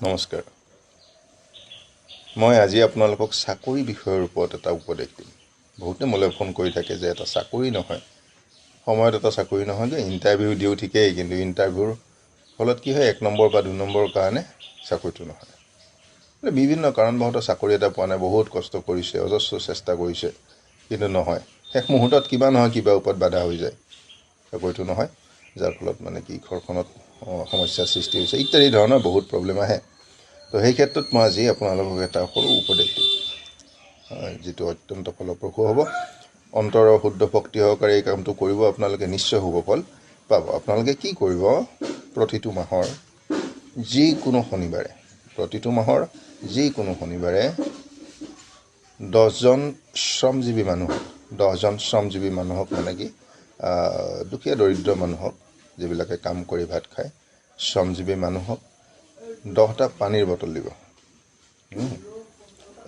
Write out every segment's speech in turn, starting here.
নমস্কাৰ। মই আজি আপোনালোকক চাকৰি বিষয়ৰ ওপৰত এটা উপদেশ দিম। বহুতে মোলৈ ফোন কৰি থাকে যে এটা চাকৰি নহয়, সময়ত এটা চাকৰি নহয়গৈ, ইণ্টাৰভিউ দিওঁ ঠিকেই, কিন্তু ইণ্টাৰভিউৰ ফলত কি হয়, 1 নম্বৰ বা 2 নম্বৰৰ কাৰণে চাকৰিটো নহয়। বিভিন্ন কাৰণবশতঃ চাকৰি এটা পোৱা নাই, বহুত কষ্ট কৰিছে, অজস্ৰ চেষ্টা কৰিছে, কিন্তু নহয়। শেষ মুহূৰ্তত কিবা নহয় কিবা ওপৰত বাধা হৈ যায়, চাকৰিটো নহয়, যাৰ ফলত কি ঘৰখনত সমস্যাৰ সৃষ্টি হৈছে ইত্যাদি ধৰণৰ বহুত প্ৰব্লেম আহে। তো সেই ক্ষেত্ৰত মই আজি আপোনালোকক এটা সৰু উপদেশ দিম, যিটো অত্যন্ত ফলপ্ৰসূ হ'ব। অন্তৰৰ শুদ্ধ ভক্তি সহকাৰে এই কামটো কৰিব, আপোনালোকে নিশ্চয় শুভ ফল পাব। আপোনালোকে কি কৰিব, প্ৰতিটো মাহৰ যিকোনো শনিবাৰে 10জন শ্ৰমজীৱী মানুহক দুখীয়া দৰিদ্ৰ মানুহক, যিবিলাকে কাম কৰি ভাত খায়, শ্ৰমজীৱী মানুহক 10টা পানীৰ বটল দিব।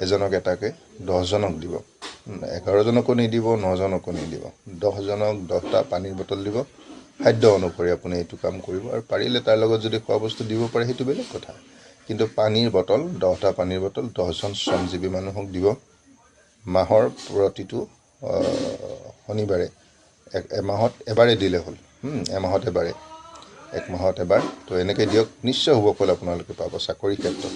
এজনক এটাকে 10জনক দিব, 11জনকো নিদিব, 9জনকো নিদিব, 10জনক 10টা পানীৰ বটল দিব। খাদ্য অনুসৰি আপুনি এইটো কাম কৰিব, আৰু পাৰিলে তাৰ লগত যদি খোৱা বস্তু দিব পাৰে সেইটো বেলেগ কথা, কিন্তু পানীৰ বটল 10টা পানীৰ বটল 10জন শ্ৰমজীৱী মানুহক দিব। মাহৰ প্ৰতিটো শনিবাৰে, এমাহত এবাৰেই দিলে হ'ল, এমাহত এবাৰ। তো এনেকৈ দিয়ক, নিশ্চয় শুভ ফল আপোনালোকে পাব চাকৰিৰ ক্ষেত্ৰত।